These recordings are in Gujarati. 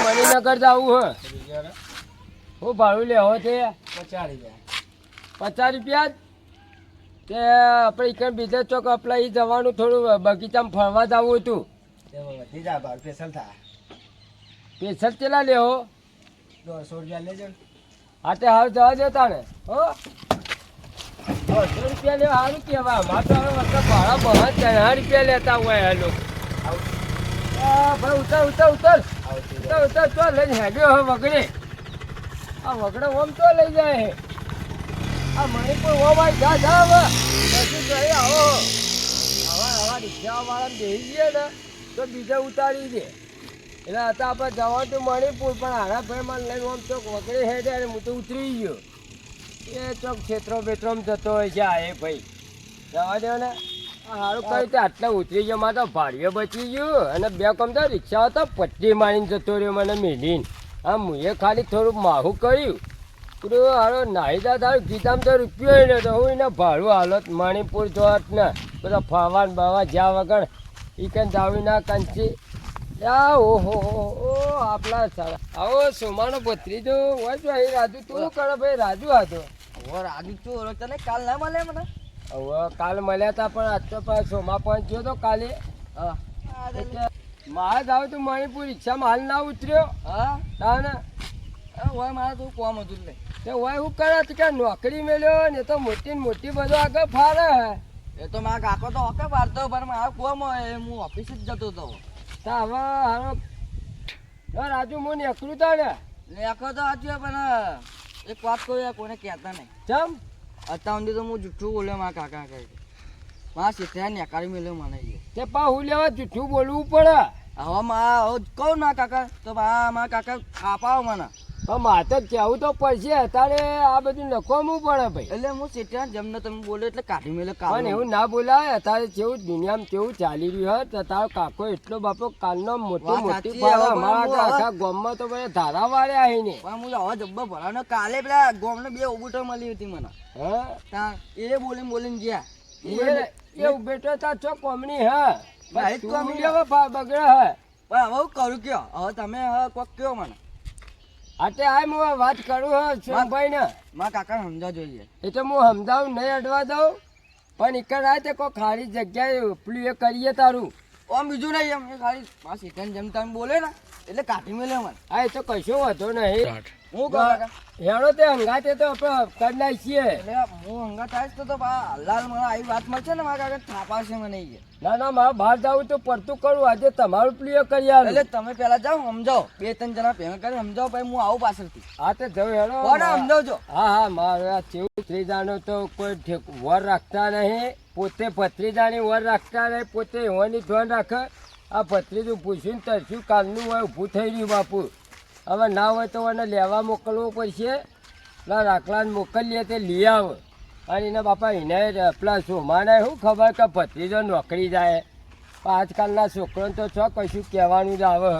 મણિનગર જવું હે હું ભાડું લેવો છે 50 રૂપિયા તે આપણે એક બીજે ચોક આપણે એ જવાનું થોડું બગીચામાં ફરવા જવું હતું સ્પેશલ ચેલા લેવો 100 રૂપિયા લેજો. હા તે હાલ જવા દેતા ને હો 100 રૂપિયા લેવા સારું કહેવાય મારે તો હવે વખત ભાડા બહુ 3 રૂપિયા લેતા હોય હેલો ભાઈ ઉતર ઉતર ઉતર ઉતર ઉતર તો લઈને હેડ્યો હવે વગડે આ વગડે ઓમ તો લઈ જાય હે આ મણિપુર ઓમ આવી જા જા હવે પછી જઈ આવો આવા રિક્ષાવાળાને બેસી જઈએ ને તો બીજા ઉતારી દે એટલે હતા આપણે જવાનું તો મણિપુર પણ હારા ભાઈ મને લઈને ઓમ ચોક વગડે હેડે અને હું તો ઉતરી ગયો એ ચોક ક્ષેત્રો બેત્રોમાં જતો હોય છે આ એ ભાઈ જવા દો ને સારું કહ્યું તો આટલા ઉતરી ગયો મારે તો ભાડીઓ બચી ગયું અને બે કમ તો રિક્ષા હતો પટ્ટી મારીને જતો રહ્યો મને મેલીને હા હું એ ખાલી થોડુંક માહું કર્યું પેલું હારો નાહી જા તારું ગીતામાં તો રૂપિયો ને તો હું એને ભાડું હાલત મણિપુર જોત ને બધા ફાવાન બાવા જ્યાં વગર એ કંઈ જાવી ના કંચી ઓહો આપણા સારા આવો સોમાનો ભત્રીજો હોય તો અહીં રાજુ તું કરે ભાઈ રાજુ હતો રાજુ તું તને કાલ ના મળે મને હવે કાલ મળ્યા હતા પણ આજ તો સોમા પહોંચ્યો તો કાલે મારે જ આવે તું મણિપુર રિક્ષામાં હાલ ના ઉતર્યો હા તાવ ને હોય મારે તો કોમ હતું ને તે હોય હું કરે કે નોકરી મેળ્યો ને તો મોટી ને મોટી બધું આગળ ફારે એ તો મારા કાકો તો ઓકે પાડતો પણ મારા કોમ હોય હું ઓફિસ જ જતો હતો તા હવે હારો રાજુ હું નીકળું તા ને લેખો તો સાચું પણ એક વાત કહું કોઈને કહેતા નહીં ચમ અત્યાર સુધી તો હું જુઠ્ઠું બોલ્યો મારા કાકા કહી મારા શીખરા નેકાળી મેલ્યો મને તે પા હું લેવા જૂઠું બોલવું પડે હવે મારા કહું ના કાકા તો મારા કાકા ખાપાવો મને પણ મારે તો કહેવું તો પડશે તારે આ બધું લખવાનું પડે ભાઈ એટલે હું શીખરા જેમને તમે બોલો એટલે કાઢી મેલ્યો પણ કામ એવું ના બોલાય અત્યારે જેવું દુનિયામાં કેવું ચાલી રહ્યું હોય તો તારો કાકો એટલો બાપો કાલનો મોટી વાત મોટી સાચી, ફાળો હવે અમારા હું આખા ગામમાં તો બધા ધારા વાળ્યા આવીને પણ હું હવે જબ્બર ભરાનો કાલે પેલા ગોમને 2 ઉબુટો મળી હતી મને હા ત્યાં એ બોલીને ગયા એવું બેઠો તા ચો કોમની હે ભાઈ તું કોમની હવે બગડે હે પણ હવે હું કરું કયો હવે તમે હવે કોક કયો મને આટે આય હું વાત કરું હે સોમભાઈ ને મારા કાકા સમજા જોઈએ એ તો હું સમજાવું નહીં અડવા દઉં પણ એકર આ તે કોઈ ખાલી જગ્યાએ પેલું એ કરીએ તારું આમ બીજું નહીં એમ એ ખાલી મારા શીખન જેમ તમે બોલે ને એટલે કાઢી મેલ્યો મને હા એ તો કશો વાંધો નહીં હું કહું કાકા હેડો તે હંગાતે તો આપણે કરી નાખીએ એટલે હું હંગા થાય તો લાલ મને આવી વાત મળશે ને મારા કાકા થાપાશે મને એ ના ના મારે બહાર જવું તો પડતું કરું આજે તમારું પ્રિય કરી આવું એટલે તમે પેલા જાઓ સમજાવો 2-3 જણા ભેગા કરી સમજાવો પછી હું આવું પાછળથી હા તે જવું હેડો કોને સમજાવજો હા હા મારે આ ભત્રીજાનો તો કોઈ વર રાખતા નહીં પોતે ભત્રીજાની વર રાખતા નહીં પોતે એવાની ધ્યાન રાખે આ ભત્રીજું પૂછ્યું ને તરસ્યું કાલનું હોય ઊભું થઈ રહ્યું બાપુ હવે ના હોય તો એને લેવા મોકલવું પડશે પેલા રાખલાને મોકલીએ તે લઈ આવે અને એના બાપા એને પેલા સોમાને શું ખબર કે ભત્રીજો નોકરી જાય પણ આજકાલના છોકરાને તો છો કશું કહેવાનું જ આવે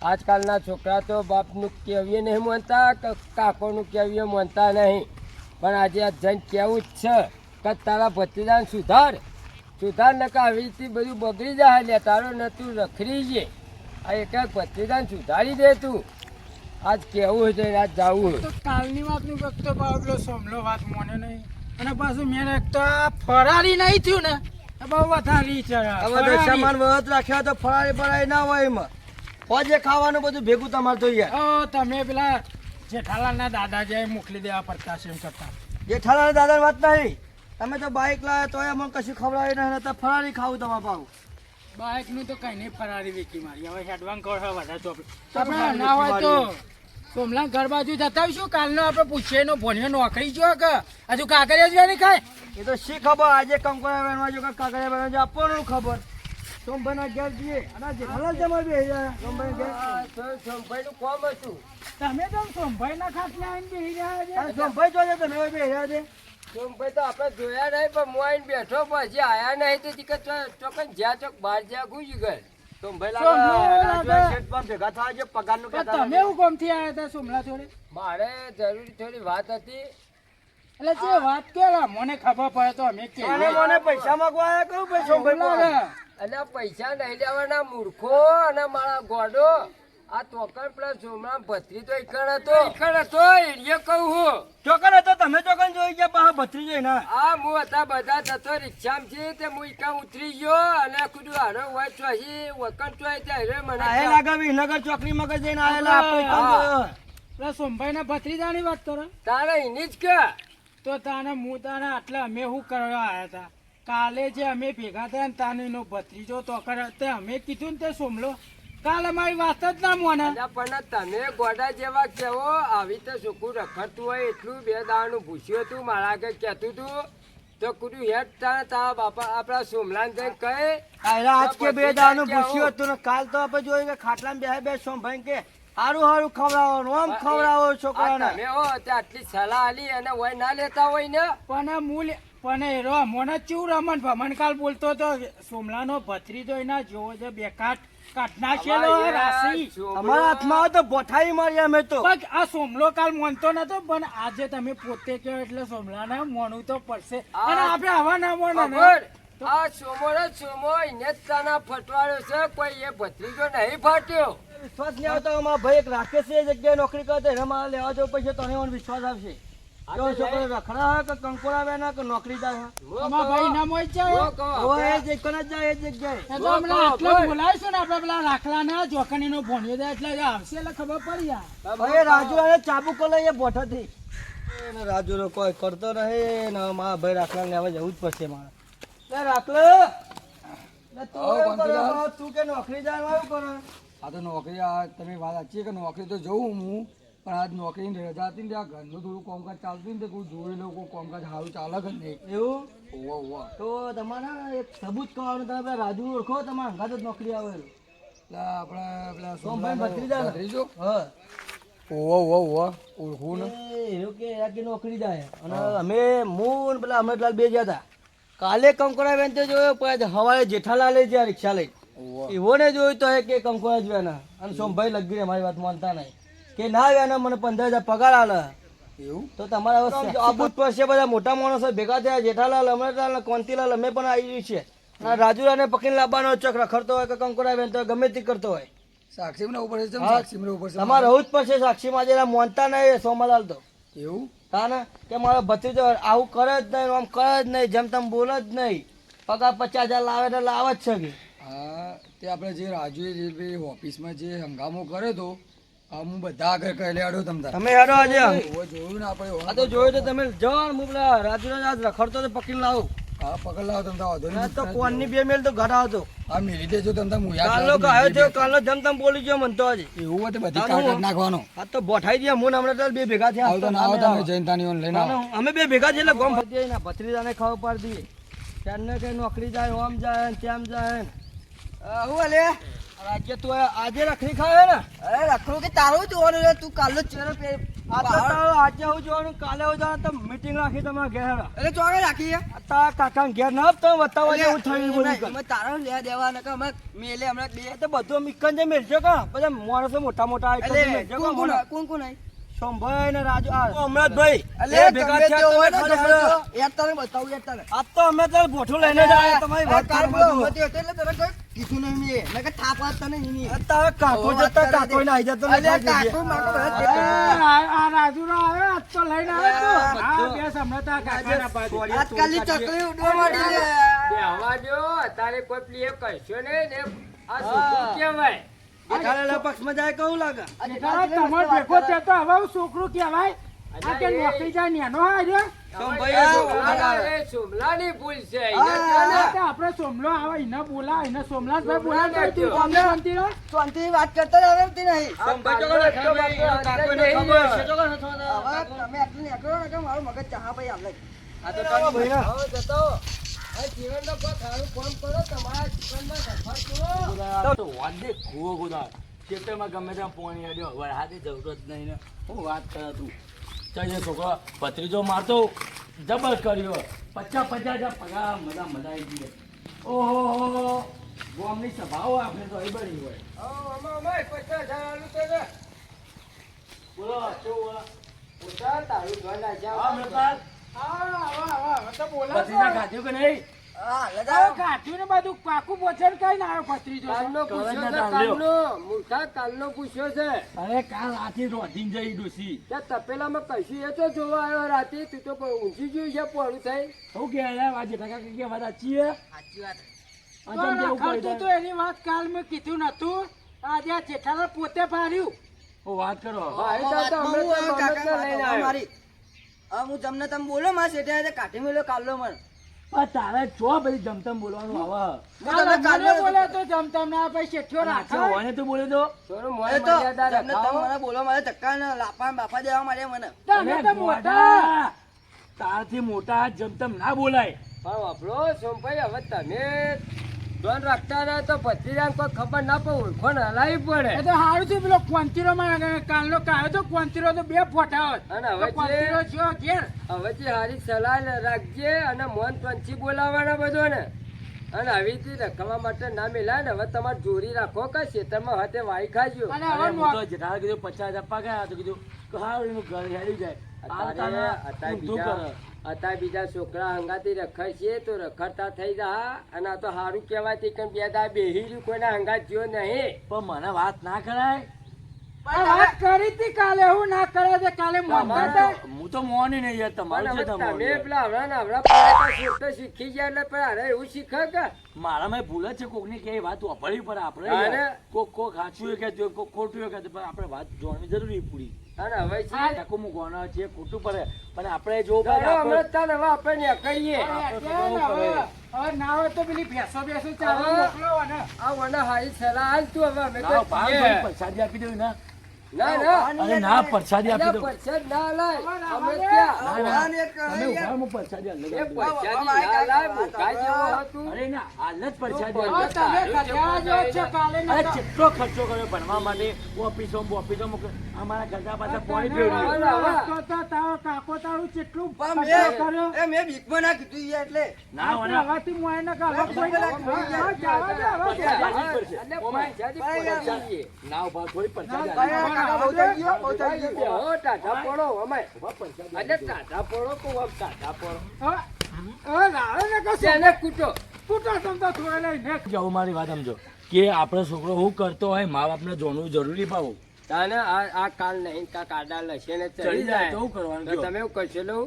આજકાલના છોકરા તો બાપનું કહેવીએ નહીં માનતા કે કાકોનું કહેવીએ માનતા નહીં પણ આજે આ જઈને કહેવું જ છે કે તારા ભત્રીજાને સુધાર ને કે આવી રીતે બધું બગડી જાય લે તારો ને તું રખડી છે આ એક ભત્રીજાને સુધારી દે તું આજ કેવું છે આજ જવું તો કાલની વાતની વખતે પેલો સોમલો વાત મોને નહીં અને પાછું મેં એક તો આ ફરારી નહીં થયું ને બહુ વધારી છે હવે તો સામાન વખત રાખ્યા તો ફરાળી ના હોય એમાં હોજે ખાવાનું બધું ભેગું તમારે જોઈએ તમે પેલા જેઠાલાલના દાદા જે મોકલી દેવા પડતા છે એમ કરતા જેઠાલાલ દાદા વાત નહીં તમે તો બાઇક લાવ્યા તોય અમને કશું ખવડાવી નહીં તો ફરાળી ખાવું તમારે પાવું બાઇક નું તો કઈ નહીં ફરારી વેચી મારી હવે હેડવાન કર વધારે ચોપડી ના હોય તો સોમલા ઘર બાજુ જતા આવીશું કાલનો આપણે પૂછીએ નો ભણ્યો નોકરી જો કે હજુ કાકરિયા જ નહીં ખાય એ તો શી ખબર આજે કંકોડા બનવા જો કાકરિયા બનવા જો આપવાનું ખબર સોમભાઈના ઘેર જઈએ અને જેઠાલાલ જમા બે સોમભાઈનું કોમ હતું તમે તો સોમભાઈ ના ખાસ લાવીને બેસી રહ્યા છે સોમભાઈ જોજે તમે બે રહ્યા છે સોમભાઈ તો આપણે જોયા નહીં પણ હું આવીને બેઠો પછી આયા નહીં તો ચોકન જ્યાં ચોક બહાર જ્યાં ગુજી ગયો ભેગા થવા છે પગારનું તમે એવું ગમથી આવ્યા હતા સોમલા જોડે મારે જરૂરી થોડી વાત હતી એટલે જે વાત કે મને ખબર પડે તો અમે કે મને પૈસા માંગવા આવ્યા કહું ભાઈ સોમભાઈ અને પૈસા નહીં લેવાના મૂર્ખો અને મારા ગોડો આ તોકર પ્લસ સોમણા ભત્રી તો ઈકણ હતો એરિયો કહું હું ચોકન હતો તમે ચોકન જોઈ ગયા પાછા ભત્રી જોઈ ના આ હું હતા બધા જતો રિક્ષામાં છે તે હું ઈકા ઉતરી ગયો અને કીધું હારો હોય ચોહી વકન ચોય ત્યારે મને આયે લાગે વિનગર ચોકડી મગજ જઈને આયેલા આપણે કામ જોયો. પેલા સોમભાઈના ભત્રીજાની વાત કરો તારે એની જ કે તો તાને હું તાને આટલા અમે શું કરવા આવ્યા હતા કાલે જે અમે ભેગા થયા ને તાનેનો ભત્રીજો તો તે અમે કીધું ને તે સોમલો કાલે મારી વાત જ ના મોને અલ્યા પણ તમે ગોડા જેવા કેવો આવી તો સુકું રખડતું હોય એટલું બે દાવાનું ભૂસ્યું હતું મારા આગળ કહેતું હતું તો કુડું હેડ તારા બાપા આપણા સોમલાન જઈને કહે આયરા આજ કે બે દાવાનું ભૂસ્યું હતું ને કાલ તો આપણે જોઈ કે ખાટલામાં બે સોમભાઈ કે હારું હારું ખવડાવો આમ ખવડાવો છોકરાને તમે હો તે આટલી સલાહ આલી અને હોય ના લેતા હોય ને પણ મૂલ પણ એ રો મને ચેવું રમણ ભમણ કાલ બોલતો તો સોમલાનો ભત્રીજો એના જોવો છે બે કાટ નાખેલો રાશી અમારા હાથમાં આવે તો બોઠાઈ મારી અમે તો પગ આ સોમલો કાલ મોનતો નતો પણ આજે તમે પોતે કહો એટલે સોમલાના મોનું તો પડશે અને આપણે આવા ના મોને ખબર? આ સોમો ને સોમો એને જ તાના ફટવાડ્યો છે કોઈ એ ભત્રીજો નહીં ફાટ્યો વિશ્વાસ નહીં આવતો અમારા ભાઈ એક રાકેશ એ જગ્યાએ નોકરી કરતો એને મારે લેવા જવું પડશે તો મને વિશ્વાસ આવશે કેવો છોકરો રખડા હે કે કંકોડા વેના કે નોકરી જાય અમારા ભાઈ નામ હોય છે હું કહું, હવે એ જ કોને જાય એ જગ્યાએ એ તો હમણાં આટલે બોલાવીશું ને આપણે પેલા રાખલાના જોકણીનો ભોણિયો જાય એટલે આવશે એટલે ખબર પડી જાય હવે રાજુ અને ચાબુકો લઈએ બોઠાથી એને રાજુ કોઈ કરતો રહે ને મારા ભાઈ રાખલા લેવા જવું જ પડશે મારે લે રાખલો લે તું એવું કરે, તું કે નોકરી જાય એવું કરે આ તો નોકરી આ તમે વાત સાચી કે નોકરી તો જવું હું પણ આજ નોકરીની રજા હતી ને ત્યાં ઘરનું થોડું કામકાજ ચાલતું ને તે કોઈ જોઈ લઉં કોઈ કામકાજ સારું ચાલે કે નહીં એવું ઓવા ઓવા તો તમારે એક સબૂત કરવાનું તમે પેલા રાજુ ઓળખો તમારે હંગાત જ નોકરી આવેલું એટલે આપણે પેલા સોમભાઈ ભત્રીજા ને? ભત્રીજો હા ઓવા ઓવા ઓવા ઓળખું ને એવું કે આખી નોકરી જાય અને અમે હું ને પેલા અમરલાલ બે ગયા હતા કાલે કંકોડા વેન તો જોયો પછી હવારે જેઠાલાલે જ્યાં રિક્ષા લઈ ઓવા એવો ને જોયું તો કે કંકોડા જ વેના અને સોમભાઈ લગી મારી વાત માનતા નહીં કે ના વેના મને 15,000 પગાર આલે એવું તો તમારે હવે આબૂત પડશે બધા મોટા માણસો ભેગા થયા જેઠાલાલ અમરલાલ કોંતીલાલ અમે પણ આવી છે અને રાજુલાને પકડીને લાવવાનો ચોક રખડતો હોય કે કંકોડા વેનતો હોય ગમે તે કરતો હોય સાક્ષી મને ઉપર છે હા. સાક્ષી મને ઉપર છે તમારે રહું જ પડશે સાક્ષીમાં જરા માનતા નહીં સોમાલાલ તો એવું હા ને કે મારો ભત્રીજો આવું કરે જ નહીં આમ કરે જ નહીં જેમ તેમ બોલે જ નહીં પગાર 50,000 લાવે તો લાવે જ છે કે હા તે આપણે જે રાજુએ જે પેલી ઓફિસમાં જે હંગામો કર્યો તો આ હું બધા આગળ કહી લેવાડો તમને તમે હેડો આજે જોયું ને આપણે આ તો જોયું તો તમે જવાન હું પેલા રાજુરાજ આજ રખડતો તો પકડી લાવું હા પકડ લાવો તમને વાંધો ના નહીં તો કોણની બે મેલ તો ઘર આવતો હા મેલી દેજો તમને હું યાદ કાલનો ગાયો થયો કાલનો જેમ તેમ બોલી ગયો મન તો આજે એવું હોય તો બધી કાગળ નાખવાનો આ તો બોઠાઈ ગયા હું ને હમણાં તો બે ભેગા થયા આવતો ના આવો તમે જયંતાની ઓન લઈને આવો અમે બે ભેગા છે એટલે ગોમ ફરી ને ભત્રીજાને ખબર પાડી દઈએ ત્યારને કઈ નોકરી જાય આમ જાય ને તેમ જાય ને હું અલે રાજ્ય તું આજે રખડી ખાવે ને અરે રખડું કે તારું જોવાનું રે તું કાલનો ચહેરો પે આ તો તારું આજે હું જોવાનું કાલે હું જવાનું તો મીટિંગ રાખી તમારા ઘેર એટલે ચોકે રાખી તારા કાકા ઘેર ના તો બતાવવા જેવું થયું બધું અમે તારા લે દેવા ને કે અમે મેલે હમણાં બે તો બધું મિકન જે મેળજો કા બધા માણસો મોટા મોટા એટલે મેળજો કોણ કોણ કા કોણ કોણ આઈ સોમભાઈ ને રાજુ અમરતભાઈ અલે એ ભેગા ગમે તે થયા હોય તમે ને ખબર જબરજો. યાર તને બતાવું યાર તને આ તો અમે તો ભોઠું લઈને જ આયા તમારી વાત કાલ કરવા બોલો બધું. હતી એટલે તને કોઈ કીધું નહીં મેં કે થાપ વાત તને નહીં આ તારા કાકો જતા કાકો ને આવી જતો અલે કાકુ માકો બધા દેખાય. આ રાજુનો આવ્યો આજ તો લઈને આવ્યો તું. આ બે સમરતા કાકાના પાછળ. આજકાલની ચકલી ઉડવા માંડી છે. બે હવા જો તારે કોઈ પ્લીએ કહેશો નહીં ને આ છોકરું કહેવાય જેઠાલાલના પક્ષમાં જાય કેવું લાગે જેઠાલાલ તમારો ભેગો છે તો હવે હું છોકરું કહેવાય આ કે નોકરી જાય નેનો આવ્યો સોમલાની ભૂલ છે આપણે સોમલો આવે એને બોલા એને સોમલાસભાઈ બોલા તું ગમે બનતી રહે શાંતિથી વાત કરતા જ આવડતી નહીં. સોમભાઈ તો કહે, કાકોને ખબર છે તો કહે, હવે તમે આટલું નીકળો ને કે મારું મગજ ચાહા ભાઈ આપણે આ તો તારો ભાઈ ના. હવે જતો હવે જીવનનો કોઈ સારું કામ કરો તમારા જીવનમાં સફળ કરો તો વાદે કૂવો ગુદાર ખેતરમાં ગમે ત્યાં પાણી અડ્યો વરસાદની જરૂરત નહીં ને હું વાત કરે તું ચાલ છોકરો ભત્રીજો મારતો જબર કર્યો 50,000 પગાર મજા આવી ગઈ ઓહો ગોમની સભાઓ આપણે તો એ બની હોય અમે 50,000 આલુ તો ને બોલો કેવું બોલો ઉતાર તારું ઘર નાખ્યા હા મેં બાદ તો બોલા ભત્રીજા ખાધ્યું કે નહીં હા, હવે લજાવો. કાઢ્યું ને બધું પાકું પોચન કઈ ના આવ્યો ભત્રીજો તો. કાલનો પૂછ્યો છે, લ્યો. કાલનો. મૂર્ખા કાલનો પૂછ્યો છે. અરે કાલ રાતે રોધીને જઈ ડોસી ત્યાં તપેલામાં કશું એ તો જોવા આવ્યો રાતે. તું તો કોઈ ઊંચી જોઈ છે, પોળું થઈ. શું કે આજે ટકા કે વાત સાચી હે? સાચી વાત. તો રખડતું તો એની વાત કાલ મેં કીધું નતું. આજે આ જેઠાલાલ પોતે પાડ્યું. ઓ વાત કરો હા, એ તો વાત અમે બહુ તો કાકા, મગજને લઈને વાત આવ્યો. મારી. હવે હું તમને તમે બોલો માં શેઠે કાઢી મેલ્યો કાઢલો મને. પણ તારે ચો બધી જમતમ બોલવાનું આવે હું તમને મને કાઢલો બોલે તો જમતમ ના પછી શેઠિયો રાખે. ઓને તો બોલે તો થોડું એ મોય તો મર્યાદા તમને તમે રખાવો. મને બોલો મારે ધક્કા ને લાપા ને બાપા દેવા માંડ્યા મને. તમે તો મોટા. ગોડા, તારથી મોટા જમતમ ના બોલાય. પણ વાપરો સોમભાઈ, હવે તમે ધ્યાન રાખતા ના તો ભત્રીજાને કોઈ ખબર ના પડે, ઓળખો ને હલાવી પડે. એ તો સારું છે પેલો ક્વંતીરો માં કાલનો કાયો તો ક્વંતીરો તો 2 ફોટા હોત. અને હવે તો ક્વંતીરો જે- છો ઘેર. હવે જે હારી સલાહ રાખજે અને મોન પંછી બોલાવવાના બધો ને. અને આવી રીતે રખવા માટે ના મિલાય ને. હવે તમારે જોરી રાખો કે ખેતરમાં હાથે વાઈ ખાજો. અને અરે હવે હું તો જેઠાલાલ કીધું 50 આપવા ગયા તો કીધું કે હા એનું ઘર હેડી જાય અત્યારે બીજા છોકરા હંગાથી રખાય છે તો રખડતા થઈ જા. અને આ તો સારું કહેવાય કે બે દા બેહી રહ્યું, કોઈના હંગાત જ્યો નહીં. પણ મને વાત ના કરાય. આ વાત કરી તી કાલે, હું ના કરે છે કાલે મોટા હતા. હું તો મોની નહીં યાર, પણ તમારું છે હવે તમારું તમે યાર. પેલા હમણાં ને હમણાં પડે તો શીખતો શીખી ગયા એટલે પણ અરે એવું શીખે કે મારામાં ભૂલ જ છે, કોકની કે વાત વાપરવી પડે આપણે અરે. યાર. કોક સાચું એ કહેતું હોય, કોક ખોટું એ કહેતું, પણ આપણે વાત જોવાની જરૂરી પૂરી. અને હવે છે આખું મૂકવાના છે, ખોટું પડે પણ આપણે જો ભાઈ ચાલો આપણે- હમણાં તાન હવે આપણે નીકળીએ. હવે ના હોય તો પેલી ભેંસો ચાલો હવે- મોકલો ને. આ વના હારી સલાહ આલ તું હવે અમે તો ના, ભાવ છીએ. થોડી પ્રસાદી આપી દઉં ના. ના ના અરે ના, પ્રસાદી આપી દઉં. પરસેદ ના લાય. અમે હવે ક્યાં? ના, ના. ભગવાન એક તમે ઉભા રહો, હું પ્રસાદી અલગ એ આપી દઉં. પરસેદ ના લાય. મોટા જેવો હતું. અરે ના, હાલ જ પ્રસાદી હવે આપી દઉં. તમે કલ્યાણ જો છો કાલે અરે નતો. કેટલો ખર્ચો કર્યો ભણવા માટે, ઓફિસો અમારા ઘરના પાસે પાણી હવે- પીવડાવ્યું. હવે. તો તારો કાકો તારું કેટલું પણ ખર્ચો કર્યો. મેં બીકમાં ના કીધું યાર એટલે. ના વના, હવાથી મોય ના કાઢો. કોઈ ના કાઢો. જવા દે, હવે પ્રસાદી જવા દે. આપવી પડશે. એટલે ઓમાય, પરસેદ પડી જઈએ. ના ઉભા, થોડી પ્રસાદી ના, આપી દઉં. કાકા બહુ થઈ ગયો, બહુ થઈ ગયો. બેહો, ટાઢા પડો અમે. ઉભા, પ્રસાદી એટલે આપી દઉં. ટાઢા પડો કહું, આમ ટાઢા પડો. હવે લાવે ને કશું. તેને કૂટો. કૂટો તમ તો થોડે લઈને. જાઓ, મારી વાત સમજો કે આપણો છોકરો શું કરતો હોય, મા બાપને જોવાનું જરૂરી પાવું. તાને આ કાલ નહીં કા કાડા લશે ને ચડી જાય તો શું કરવાનું તો કયો? તમે એવું કરશો લો.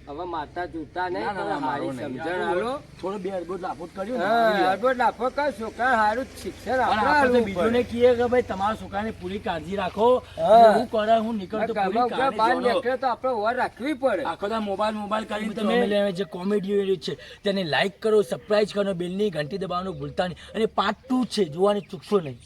હવે માતા જૂતા નહીં ના, ના, પણ ના, મારી મારો નહીં. સમજણ આલો. થોડું બે અડબોટ લાફોટ કર્યું ને, હા, યાર. અડબો લાફો કર, છોકરા હારું શિક્ષણ અને આપણે આપણે તો આલવું બીજોને પડે. કહીએ કે ભાઈ તમારા છોકરાની પૂરી કાળજી રાખો. હા. અને હું કરે હું નીકળતો આ પૂરી ઘરમાં બહાર કાળજી જોડો. નીકળે તો આપણે ઓર રાખવી પડે. આખો દા મોબાઈલ કરીને તમે જે કોમેડી છે તેને લાઈક કરો, સબસ્ક્રાઇબ કરો, બેલની ઘંટી દબાવવાનું ભૂલતા નહીં. અને પાર્ટ 2 છે, જોવાની ચૂકશો નહીં.